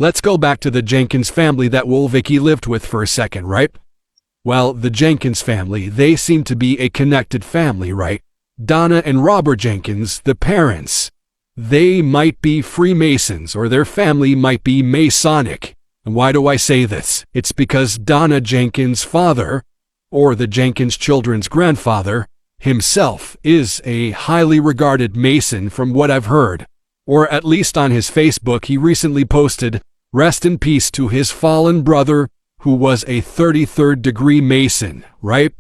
let's go back to the Jenkins family that Vicky lived with for a second, right? Well, the Jenkins family, they seem to be a connected family, right? Donna and Robert Jenkins, the parents, they might be Freemasons, or their family might be Masonic. And why do I say this? It's because Donna Jenkins' father, or the Jenkins children's grandfather, himself is a highly regarded Mason from what I've heard. Or at least on his Facebook, he recently posted, "Rest in peace to his fallen brother, who was a 33rd degree Mason," right?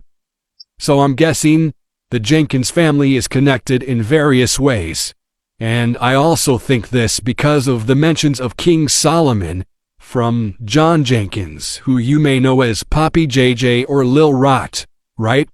So I'm guessing the Jenkins family is connected in various ways. And I also think this because of the mentions of King Solomon from John Jenkins, who you may know as Poppy JJ or Lil Rot, right?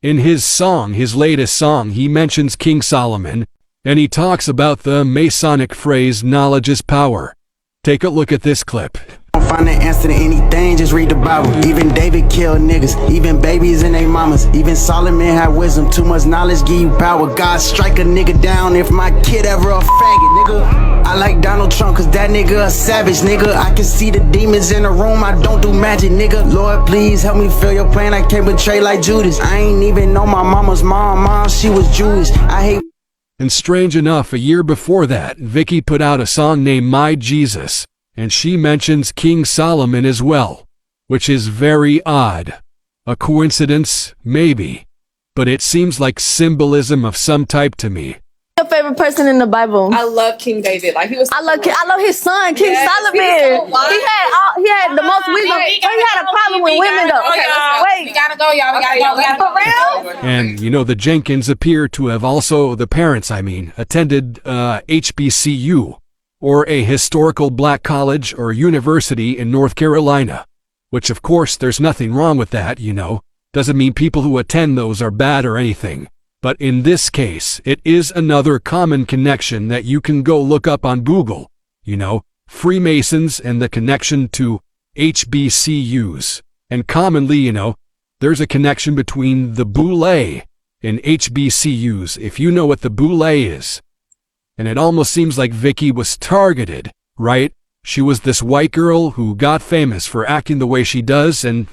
In his song, his latest song, he mentions King Solomon, and he talks about the Masonic phrase, knowledge is power. Take a look at this clip. Don't find the answer to anything, just read the Bible. Even David killed niggas, even babies and their mamas. Even Solomon had wisdom, too much knowledge give you power. God strike a nigga down if my kid ever a faggot, nigga. I like Donald Trump cause that nigga a savage, nigga. I can see the demons in the room, I don't do magic, nigga. Lord, please help me feel your plan, I can't betray like Judas. I ain't even know my mama's mom, she was Jewish. I hate. And strange enough, a year before that, Vicky put out a song named My Jesus, and she mentions King Solomon as well, which is very odd. A coincidence? Maybe. But it seems like symbolism of some type to me. Your favorite person in the Bible? I love King David. Like, he was. I love his son, King Solomon. He had the most wisdom. He had a problem with women though. Okay, wait. We gotta go, y'all. We gotta go. For real? And you know, the Jenkins appear to have also, the parents I mean, attended HBCU, or a historical black college or university in North Carolina. Which of course there's nothing wrong with that, you know. Doesn't mean people who attend those are bad or anything. But in this case, it is another common connection that you can go look up on Google. You know, Freemasons and the connection to HBCUs. And commonly, you know, there's a connection between the boule and HBCUs, if you know what the boule is. And it almost seems like Vicky was targeted, right? She was this white girl who got famous for acting the way she does, and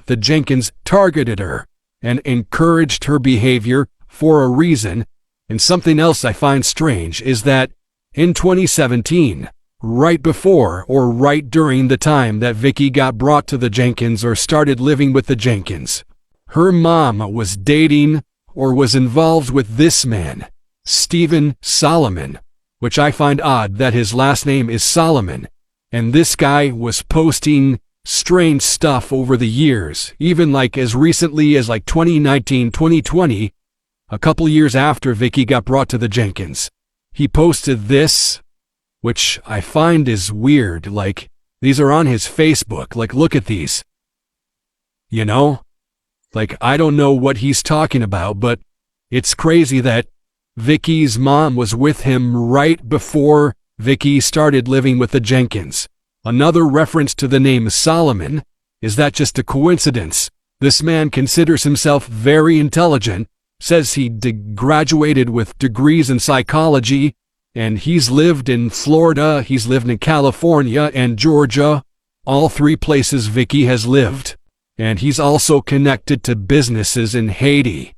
the Jenkins targeted her and encouraged her behavior for a reason. And something else I find strange is that in 2017, right before or right during the time that Vicky got brought to the Jenkins or started living with the Jenkins, her mom was dating or was involved with this man, Stephen Solomon, which I find odd that his last name is Solomon. And this guy was posting strange stuff over the years, even like as recently as like 2019, 2020, a couple years after Vicky got brought to the Jenkins. He posted this, which I find is weird. Like, these are on his Facebook. Like, look at these. You know? Like, I don't know what he's talking about, but it's crazy that Vicky's mom was with him right before Vicky started living with the Jenkins. Another reference to the name Solomon. Is that just a coincidence? This man considers himself very intelligent, says he graduated with degrees in psychology, and he's lived in Florida, he's lived in California and Georgia, all three places Vicky has lived. And he's also connected to businesses in Haiti.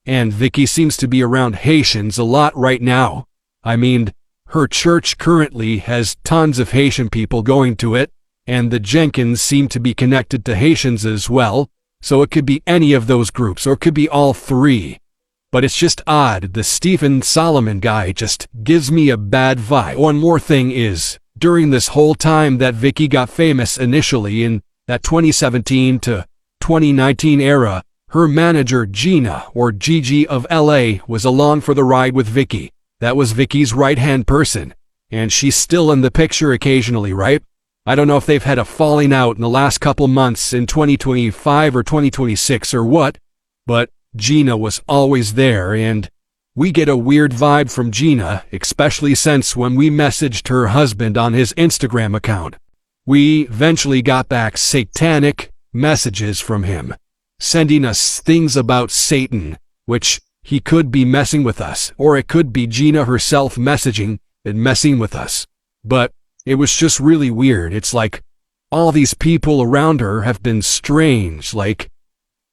And Vicky seems to be around Haitians a lot right now. I mean, her church currently has tons of Haitian people going to it, and the Jenkins seem to be connected to Haitians as well, so it could be any of those groups, or it could be all three. But it's just odd, the Stephen Solomon guy just gives me a bad vibe. One more thing is, during this whole time that Vicky got famous initially in that 2017 to 2019 era, her manager Gina, or Gigi of LA, was along for the ride with Vicky. That was Vicky's right-hand person, and she's still in the picture occasionally, right? I don't know if they've had a falling out in the last couple months in 2025 or 2026 or what, but Gina was always there, and we get a weird vibe from Gina, especially since when we messaged her husband on his Instagram account. We eventually got back satanic messages from him, sending us things about Satan, which he could be messing with us, or it could be Gina herself messaging and messing with us. But It was just really weird. It's like all these people around her have been strange. Like,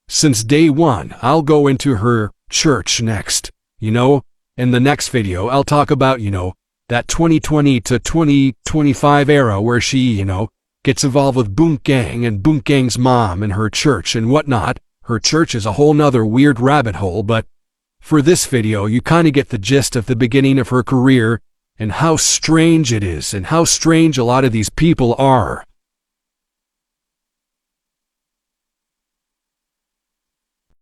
since day one, I'll go into her church next, you know? In the next video, I'll talk about, you know, that 2020 to 2025 era where she, you know, gets involved with Boonk Gang and Boonk Gang's mom and her church and whatnot. Her church is a whole nother weird rabbit hole, but for this video, you kind of get the gist of the beginning of her career and how strange it is and how strange a lot of these people are.